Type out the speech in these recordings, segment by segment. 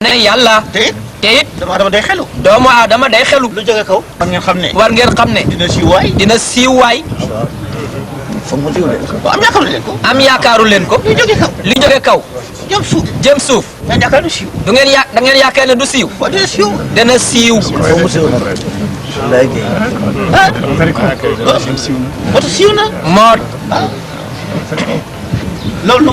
ne yàlla te it doomu aadama day xelu. doomu aadama day xelu. lu jóge kaw. war ngeen xam ne. dina siiw waay. dina siiw waay. foog mu siiw de. am yaakaaru leen ko. am yaakaaru leen ko. lu jóge kaw. li jóge kaw. jëm suuf. jëm suuf. ngeen yaakaar du siiw. du ngeen da ngeen yaakaar ne du siiw. waaw dina siiw. dana siiw. foog mu siiw nag. léegi. ah. moo tax siiw na. moo. loolu lu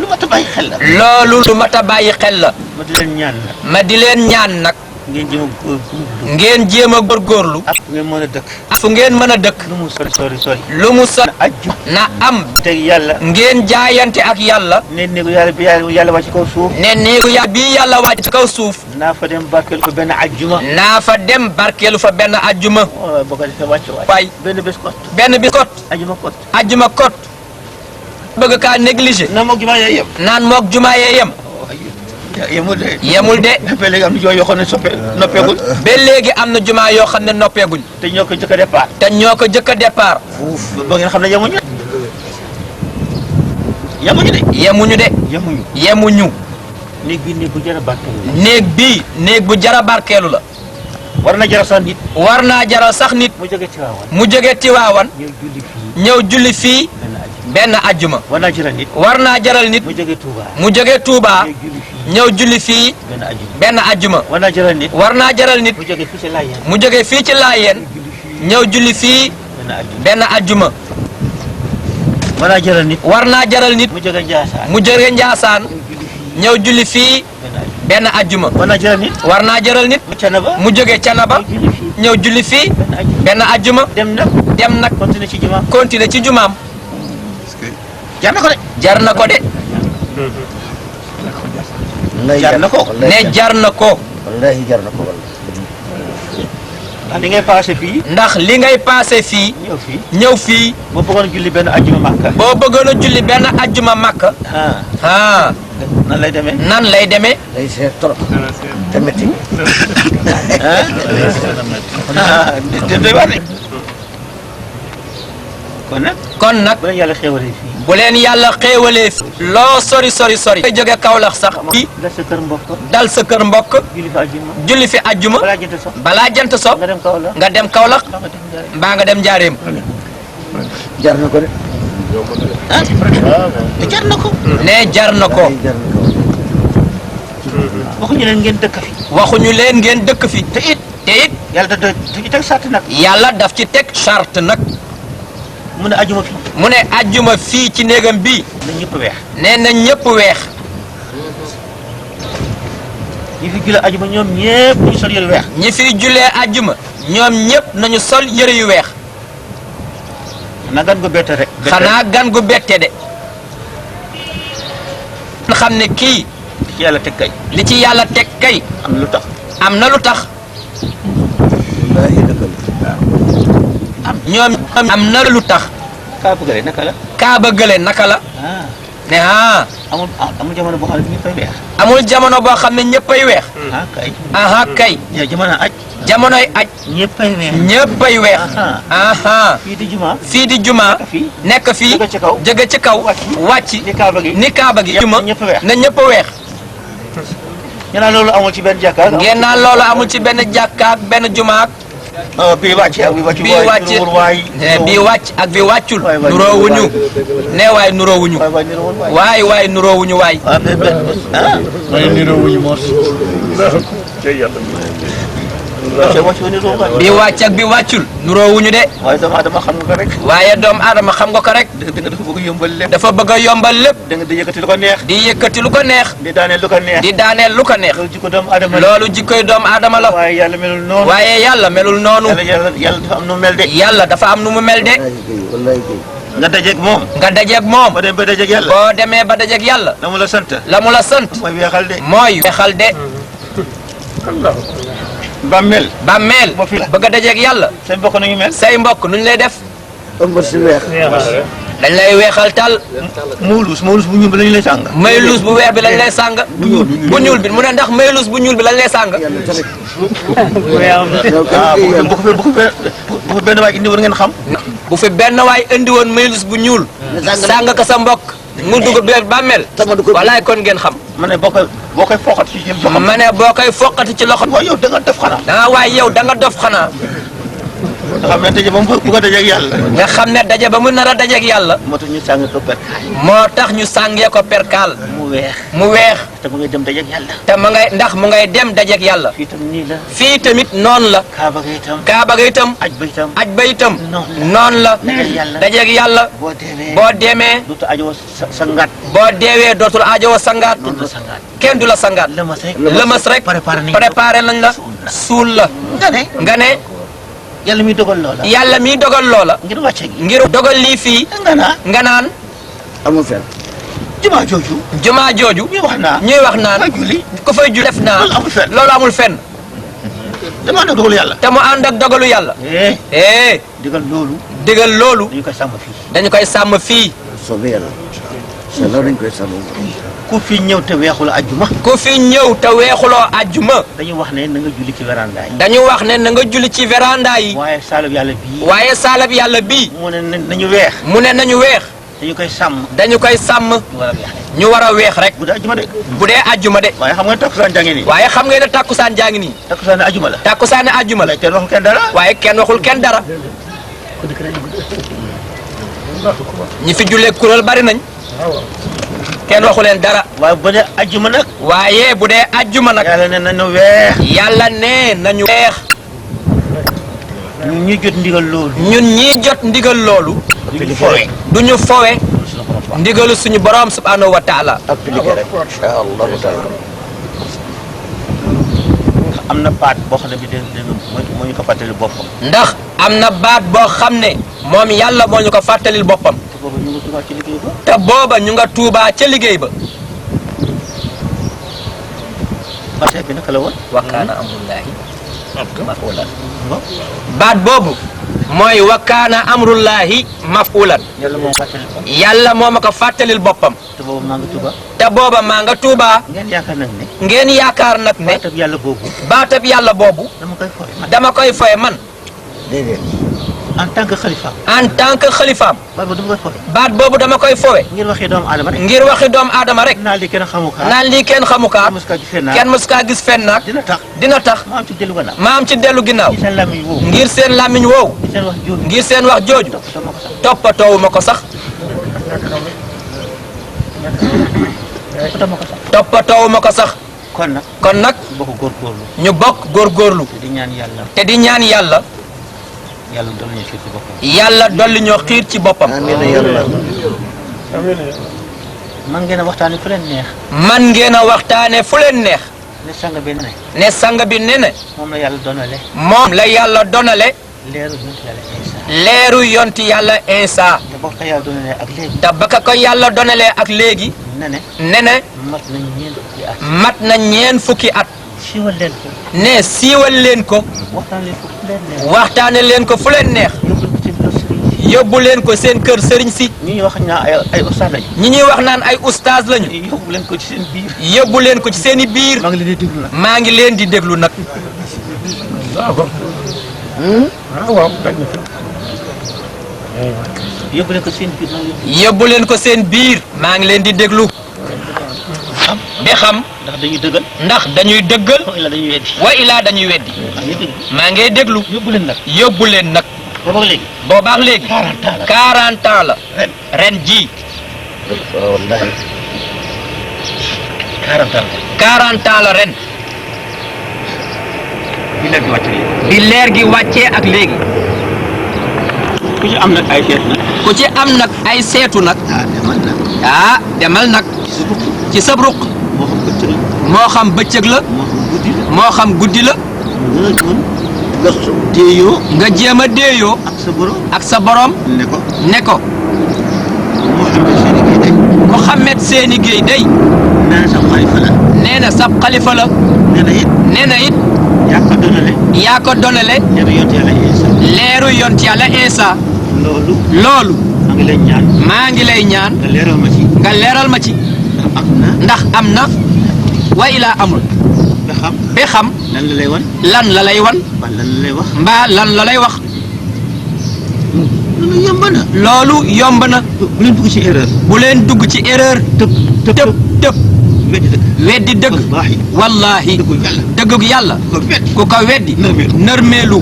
mat a bàyyi xel la. loolu lu mat a bàyyi xel la. ma di leen ñaan la. ma di leen ñaan nag. ngeen jéem a góorgóorlu. ngeen jéem a góorgóorlu. ak fu ngeen mën a dëkk. fu ngeen mën a dëkk. lu mu sori. lu mu sori. ajju. na am. teg yàlla. ngeen jaayante ak yàlla. ne néegu yàlla bi yàlla wàcc ci kaw suuf. ne néegu yàlla bii yàlla wàcc ci kaw suuf. naa fa dem barkeelu fa benn ajjuma. naa fa dem barkeelu fa benn ajjuma. waaw boo ko defee wàcc waay. waay benn bés kot. benn bi kot. ajjuma kot. ajjuma kot. bëgg kaa négligé. na moog jumaa yee yem. naan moog jumaa yee yem. yemul de. yemul de. ba léegi am na yoo xam ne noppeegul. ba léegi am na jumaa yoo xam ne noppeeguñ. te ñoo ko jëkk a départ. te ñoo ko jëkk a départ. ba ngeen xam ne yemuñu. yemuñu de. yemuñu de. yemuñu. yemuñu. néeg bi néeg bu jar a barkeelu la. néeg bii néeg bu jara barkeelu la. war na jaral sax nit. war naa jaral sax nit. mu jóge Tiwaawan. mu jóge Tiwaawan. ñëw julli fii. ñëw julli fii. benn ajjuma. war naa jaral nit. war naa jaral nit. mu jóge Touba. mu jóge Touba. ñëw julli fii. ñëw julli fii. benn ajjuma. benn ajjuma. war naa jaral nit. war naa jaral nit. mu jóge fii ci Laayeen. mu jóge fii ci Laayeen. ñëw julli fii. benn ajjuma. benn ajjuma. war naa jaral nit. war naa jaral nit. mu jóge Njaasaan. mu jóge Njaasaan. ñëw julli fii. benn ajjuma. war naa jaral nit. war naa jaral nit. mu Canaba. mu jóge Canaba. ñëw julli fii. benn ajjuma. dem nag. dem nag. continuer ci jumaam. continuer ci jumaam. jar na ko de. jar na ko de. jar na ko. ne jar na ko. wallahi jar na ko ndax li ngay passé fii. ndax li ngay passé fii. ñëw fii. ñëw fii. boo bëggoon julli benn ajjuma Makka. boo bëggoon a julli benn ajjuma Makka. nan lay demee. nan lay demee. day seet trop te métti te doy waar de. kon nag. kon nag bu leen yàlla xéwalee fii. bu leen yàlla xéewalee fi. loo sori sori sori. ngay jóge Kaolack sax. fii dal sa kër mbokk. dal sa kër mbokk. julli fa ajjuma. julli fi ajjuma. balaa jënd sax. balaa jant so. nga dem Kaolack. nga dem Kaolack. mbaa nga dem Njaaréem. mbaa nga dem Njaaréem. jar na ko de te jar na ko. ne jar na ko. jar na ko waxuñu leen ngeen dëkk fi. waxuñu leen ngeen dëkk fi. te it. te it yàlla da ci teg sàtt nag. yàlla daf ci teg charte nag. mu ne ajjuma fi. mu ne ajjuma fii ci néegam bii. na ñëpp weex. nee na ñëpp weex. ñi fi julli ajjuma ñoom ñëpp ñu sol yëre weex. ñi fiy jullee ajjuma. ñoom ñëpp nañu sol yëre yu weex. na gan gu bette rek. xanaa gan gu bette de. xam ne kii. ci yàlla teg kay. li ci yàlla teg kay. am na lu tax. am na lu tax. wallahi dëgg la ñoom am na lu tax. kaa bëgg rek naka la. kaaba gële naka la. ne amul jamono boo xam ne ñu fay weex. amul jamono boo xam ne ñëppay weex. kay. aha kay. jamono aj. jamonoy aj. ñëppay weex. ñëppay weex. aha fii di juma. fii di juma. fii. nekk fii. jóge ci kaw. jóge ci kaw. wàcc. ni kaaba gi. ni kaaba gi. juma ñëpp weex. na ñëpp weex. ñu naan loolu amul ci benn jàkkaar. ngeen naan loolu amul ci benn jàkkaak benn jumaak. bii wàcc ak bii wàcc. bii wàcc bii wàcc ak bii wàccul. nuroowuñu. ne waay nuroowuñu. waay waay nuroowuñu waay. niroowuñu moos. bii wàcc ak bii wàccul. nuroowuñu de. waaye doomu aadama xam nga ko rek. waaye doomu aadama xam nga ko rek. dëgg dafa bëgg yombal lépp. dafa bëgg a yombal lépp. da nga di yëkkati lu ko neex. di yëkkati lu ko neex. di daaneel lu ko neex. di daaneel lu ko neex. loolu jikko doomu aadama la. loolu jikkoy doomu aadama la. waaye yàlla melul noonu. waaye yàlla melul noonu. yàlla dafa am nu mel de. yàlla dafa am nu mu mel de. wallahi kay nga dajeeg moom. nga dajeeg moom. ba dem ba dajeeg yàlla. boo demee ba dajeeg yàlla. la mu la sant. la mu la sant. mooy weexal de. mooy weexal de. bàmmeel. bàmmeel. moo fi la. bëgg a dajeeg yàlla. say mbokk nañu mel. say mbokk nuñ lay def. ëmb si weex dañ lay weexal tal. muulus bu ñuul bi lañu lay sàng. mayluus bu weex bi lañ lay sàng. bu ñuul bi mu ne ndax mayluus bu ñuul bi lañ lay sàng. bu ko benn waay indi woon ngeen xam. bu fi benn waay indi woon maylus bu ñuul. sàng ka sa mbokk. mu dugg biir bàmmeel tama du ko walaay kon ngeen xam ma ne boo koy foqat ci loxo ma ne boo koy foqati ci loxo waaye yow da nga def xanaa danga waaye yow da nga dof xanaa nga xam ne daje ba mu bëgg a dajeeg yàlla nga xam ne daje ba mu nar a dajeeg yàlla moo tax ñu sàng ko perkaal moo tax ñu sàngee ko perkaal mu weex te mu ngay dem dajeeg yàlla te ma ngay ndax mu ngay dem dajeeg yàlla fii tam nii la fii tamit noonu la kaaba ga itam kaaba ga itam aj ba itam aj ba itam noonu noonu la dajeeg yàlla dajeeg yàlla boo demee dootu ajoo sa ngaat boo deewee dootul aajowoo sangaat dootu la sa ngaat kenn du la sangaat lëmas rek préparé nañ la suul la nga ne yàlla mi dogal loola yàlla mi dogal loola ngir wàcce gi ngir dogal lii fii nga naan amul fenn jumaa jooju jumaa jooju ñuy wax naan ku fay ju def naa loolu amul fenn dama ànd ak dogalu yàlla te mu ànd ak dogalu yàlla digal loolu dañu koy sàmm fii soobee yàlla loolu dañ koy sàmm ku fi ñëw te weexul ajjuma ku fi ñëw te weexuloo ajjuma dañu wax ne na nga julli ci véranda yi dañu wax ne na nga julli ci véranda yi waaye saalab yàlla bii waaye saalab yàlla bii mu ne nañu weex mu ne nañu weex dañu koy sàmm ñu war a weex rek bu dee ajjuma de bu dee ajjuma de waaye xam nga takkusaan jaa ngi nii waaye xam nga ne takkusaan jaa ngi nii takkusaan ajjuma la takkusaan ajjuma la kenn waxul kenn dara waaye kenn waxul kenn dara ñi fi jullee kuréel bari nañ kenn waxu leen dara waaye bu dee ajjuma nag waaye bu dee ajjuma nag yàlla ne nañu weex yàlla ne nañu weex ñun ñi jot ndigal loolu ñun ñii jot ndigal loolu duñu fowe duñu fowe ndigalu suñu borom subhanahu wa taala appliqué rek incha allahu taala am na baat boo xam ne bi dégg moo ñu ko fàttali boppam ndax am na baat boo xam ne moom yàlla moo ñu ko fàttalil boppam te booba ñu nga tuubaa ca liggéey ba baat bi naka la woon wakkaana amrullahi mafulan baat boobu mooy wakkaana amrullahi mafulan yàlla moo ma ko fàttalil boppam te booba maa nga tuuba te booba maa nga tuubaa ngeen yaakaar nag ne baatab yàlla boobu dama koy foye man déedéet en tant que xalifaam en tant que xalifaam baat boobu dama koy fowe ngir waxi doomu aadama rek ngir waxi doomu aadama rek naan lii kenn xamu kaa naan lii kenn xamu kaa kenn mos kaa gis fenn naag dina tax ma am ci dellu ginnaaw ngir seen làmmiñ woowu ngir seen wax jooju toppatoowu ma ko sax toppatoowu ma ko sax kon nag ñu bokk góorgóorlu te di ñaan yàlla yàlla dolli ñoo xiir ci boppam man ngeen a waxtaane fu leen neex man ngeen a waxtaane fu leen neex ne sang bi ne ne sang bi ne ne moom la yàlla donale moom la yàlla donale leeru yonti yàlla Insa te ba ka ko yàlla donalee ak léegi ne mat na ñeen fukki at siiwal leen ko ne siiwal leen ko waxtaane leen ko fu leen neex yóbbu leen ko seen kër sëriñ si ñi ñuy wax naan ay ustaas lañu ñi ñuy wax naan ay ustaas lañu yóbbu leen ko ci seen biir yóbbu leen ko ci seen i biir maa ngi leen di déglu nag yóbbu leen ko seen biir yóbbu leen ko seen biir maa ngi leen di déglu di xam ndax dañuy dëggal wa ilaa dañuy weddi maa ngi déglu yóbbu leen nag boobaak léegi 40 ans la ren ji 40 ans la ren bi leer gi wàccee ak léegi ku ci am nag ay seetu nag ku ci am nag ay seetu nag demal nag ci sab ruq moo xam bëccëg la moo xam guddi la nga jéem a déeyoo ak sa borom ne ko Mouhamed Seyni Gueye day nee na sab xalifa la nee na it yaa ko donale leeru yont yàlla Insa loolu maa ngi lay ñaan nga leeral ma ci ndax am na wa ilaa amul ba xam lan la lay wan mbaa lan la lay wax loolu yomb na bu leen dugg ci erreur. bu leen dugg ci erreur tëb weddi dëgg wallaahi dëggug yàlla ku ko weddi nërmeelu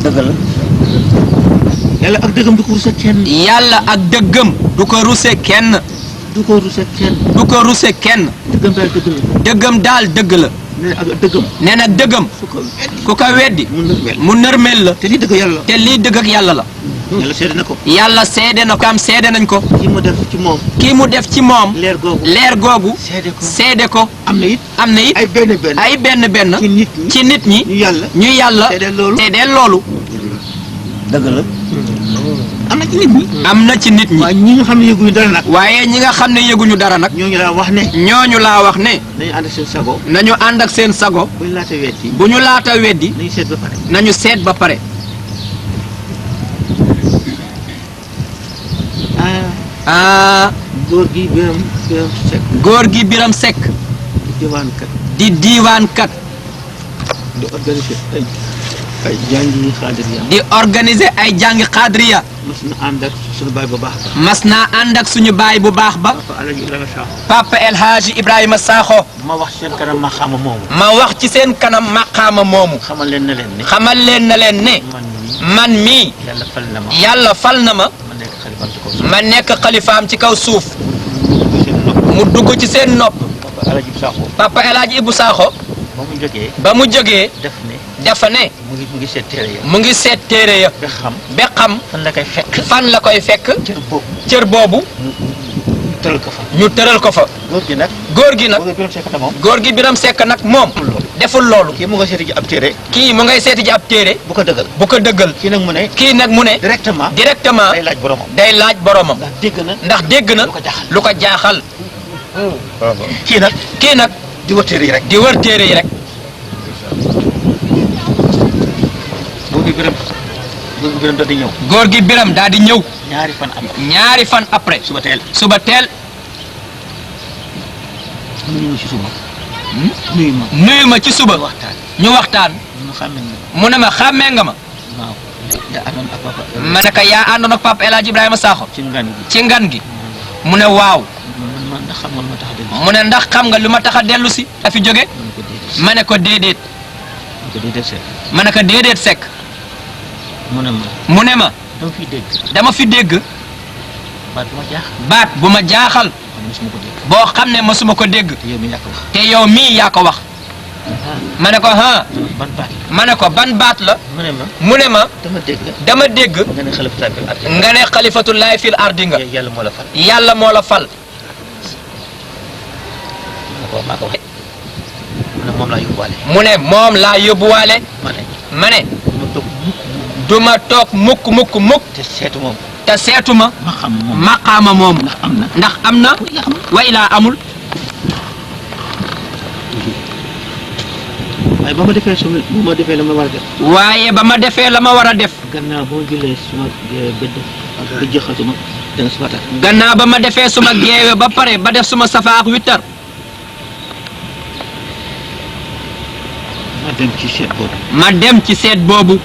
dëgg la. yàlla ak dëggam du ko ruse kenn. yàlla ak dëggam du ko ruse kenn du ko ruse kenn. du ko ruse kenn dëggam daal dëgg la. dëggam daal dëgg la nee na ak dëggam. nee na dëggam ku ko weddi mu nërmeel la te lii dëgg yàlla la. te lii dëgg ak yàlla la yàlla seede na ko. yàlla seede na ko am seede nañ ko kii mu def ci moom. kii mu def ci moom leer googu. leer googu seede ko. seede ko am na it. am na it ay benn. ay benn ci nit ñi. ci nit ñi ñu yàlla. ñu yàlla seedeel loolu. seedeel loolu dëgg la. am na ci nit ñi. am na ci nit ñi waaye ñi nga xam ne yëguñu dara nag. waaye ñi nga xam ne yëguñu dara nag ñooñu laa wax ne. ñooñu laa wax ne nañu ànd ak seen sago. nañu ànd ak seen sago buñ laata wetti. bu ñu laata weddi nañu seet ba pare. nañu seet ba pare ah góor gi Biram Seck. góor gi Biram Seck diwaankat. di diiwaankat di organiser ay jàngi xaadiriya. di organiser ay jàngi xaadriya mas na ànd ak suñu baay bu baax ba. mas naa ànd ak suñu baay bu baax ba Papa Alaaji Ibrahima Sakho. Papa El Hadji Ibrahima Sakho ma wax seen kanam ma xama moomu. ma wax ci seen kanam maqaama moomu xamal leen ne leen ne. xamal leen na leen ne man man mii mii. yàlla fal na ma. yàlla fal na ma ma nekk xalifaam ci kaw suuf. ma nekk xalifaam ci kaw suuf seen nopp. mu dugg ci seen nopp Papa Alaaji Sakho. Papa El Hadji Ibou Sakho ba mu jógee. ba mu jógee def ne. dafa ne mu ngi seet téere ya. mu ngi seet téere ya ba xam. ba xam fan la koy fekk. fan la koy fekk cër boobu. cër boobu ñu tëral ko fa. ñu tëral ko fa góor gi nag. góor gi nag góor gi Biram Seck na moom. góor gi Biram Seck nag moom deful loolu kii mu nga seeti ji ab téere. kii mu ngay seeti ji ab téere bu ko dëggal. bu ko dëggal kii nag mu ne. kii nag mu ne directement. directement day laaj boromam. day laaj boromam ndax dégg na. ndax dégg na lu ko jaaxal. lu ko jaaxal kii nag. kii nag di wër téere yi rek. di wër téere yi rek góor gi Biram. góor gi Biram daal di ñëw. góor gi Biram daal di ñëw ñaari fan am. ñaari fan après suba teel. suba teel nuyu ma ci suba. nuyu ma. nuyu ma ci suba waxtaan. ñu waxtaan ñu xam ne. mu ne ma xàmmee nga ma waaw. yaa àndoon ak papa. ma ne ko yaa àndoon ak Papa El Hadji Ibrahima Sakho ci ngan gi. ci ngan gi mu ne waaw man ndax xam nga lu ma tax a dellu. mu ne ndax xam nga lu ma tax a dellu si a fi jóge ma ne ko déedéet ko déedéet seet. ma ne ko déedéet Seck mu ne ma. mu ne ma dama fiy dégg. dama fi dégg baat bu ma jaax. baat bu ma jaaxal xam ne su ma ko dégg. boo xam ne mësuma ko dégg te yow mi yàq wax. te yow mii yaa ko wax ma ne ko ah ban baat la. ma ne ko ban baat la mu ne ma. mu ne ma dama dégg. dama dégg nga ne xalifa bil ardi. nga ne xalifatullahi fil ardi nga yàlla moo la fal. yàlla moo la fal maa ko waxee. mu ne moom laa yóbbuwaale. mu ne moom laa yóbbuwaale ma ne. ma ne ma toog mukk. duma toog mukk te seetu moom. te seetuma ma xam moom. maqaama moom ndax am na. ndax am na wa ilaa amul waaye ba ma defee la ma war a def. waaye ba ma defee la ma war a def gannaaw boo jëlee suma gëdd. ba jëxatuma danga si fàttali. gannaaw ba ma defee suma geewe ba pare ba def suma safa ak wittar ma dem ci seet boobu. ma dem ci seet boobu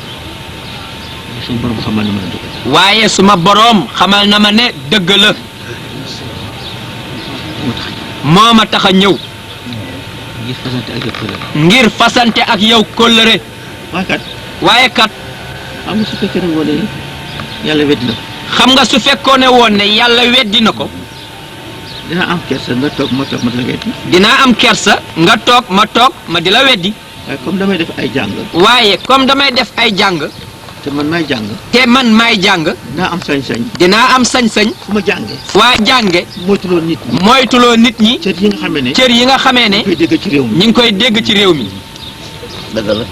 suñu borom xamal na ma ne dëgg. waaye suma boroom xamal na ma ne dëgg la moo ma tax a ñëw ngir fasante ak yow kër. ngir fasante ak yow kóllëre waaye kat. waaye kat xam nga su fekkee ne wane yàlla weddi na ko. xam nga su fekkoone woon ne yàlla weddi na ko dina am kersa nga toog ma toog ma di la weddi. dinaa am kersa nga toog ma di la weddi waaye comme damay def ay jàng. waaye comme damay def ay jàng te man may jàng. te man maay jàng dinaa am sañ-sañ. dinaa am sañ-sañ fu ma jàngee. waa jànge moytuloo nit ñi. moytuloo nit ñi cër yi nga xamee ne. cër yi nga xamee ne koy dégg ci réew mi. ñi ngi koy dégg ci réew mi dëgg la.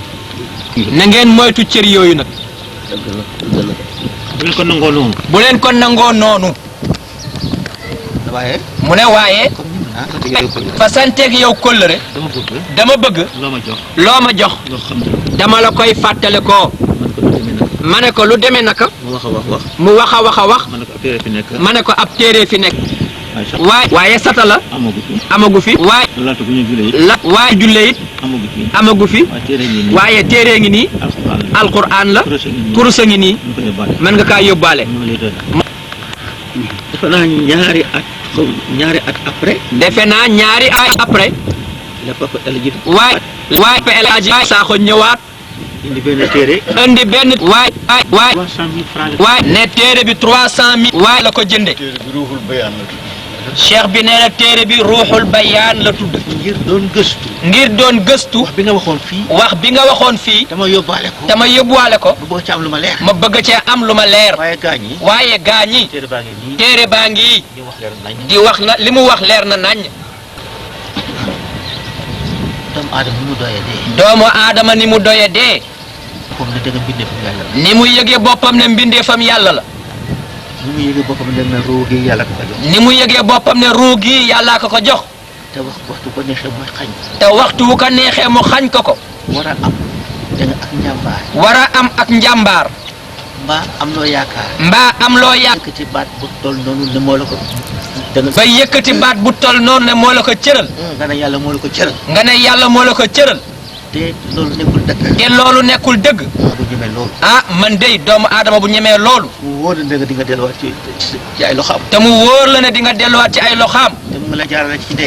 na ngeen moytu cër yooyu nag dëgg la dëgg la. bu leen ko nangoo noonu. bu leen ko nangoo noonu waaye. mu ne waaye comme ni ma naan yow ko fasanteeg yow kóllëre dama bëgg. dama bëgg loo ma jox. loo ma jox loo xam ne. dama la koy fàttale ko man ko lu demee nag. ma ne ko lu demee naka mu wax a wax. mu wax a wax a wax man ko ab téere fi nekk. ma ne ko ab téere fi nekk waaye satala amagu fi waaye julle it amagu fi waaye téere ngi nii alquran la kurusa ngi nii mën nga kaa yóbbaale. defe naa ñaari at après. defe naa ñaari at après. la papa El Hadji. waaye El Hadji Sakho ñëwaat. indi benn téere. waaye ne téere bi 300 000. waaye la ko jënde. cheikh bi nee na téere bi ruuxul bayaan la tudd. ngir doon gëstu. wax bi nga waxoon fii. dama yóbbaale ko. ma bëgg cee am lu ma leer. waaye gaañi. téere baa ngi. di wax na li mu wax leer na naññ. doomu aadama ni mu doye dee. ni mu yëgee boppam ne mbindeefam yàlla la. ni mu yëgee boppam ne ruu gi yàlla ko jox. ni mu yëgee boppam ne ruu gi yàllaa ko jox. te waxtu ko neexee mu xañ. te waxtu wu ko neexee mu xañ ko. war a am da nga ak njàmbaar. war a am ak njàmbaar. mbaa am loo yaakaar. yëkkati baat bu toll noonu ne moo la ko. ba yëkkati baat bu toll noonu ne moo la ko cëral. nga ne yàlla moo la ko cëral. te loolu nekkul dëgg. bu ñemee loolu. man dey doomu aadama bu ñemee loolu. mu wóor la ne di nga delluwaat ci ay loxaam. te mu wóor la ne di nga delluwaat ci ay loxaam. te mu la jaarale ci dee.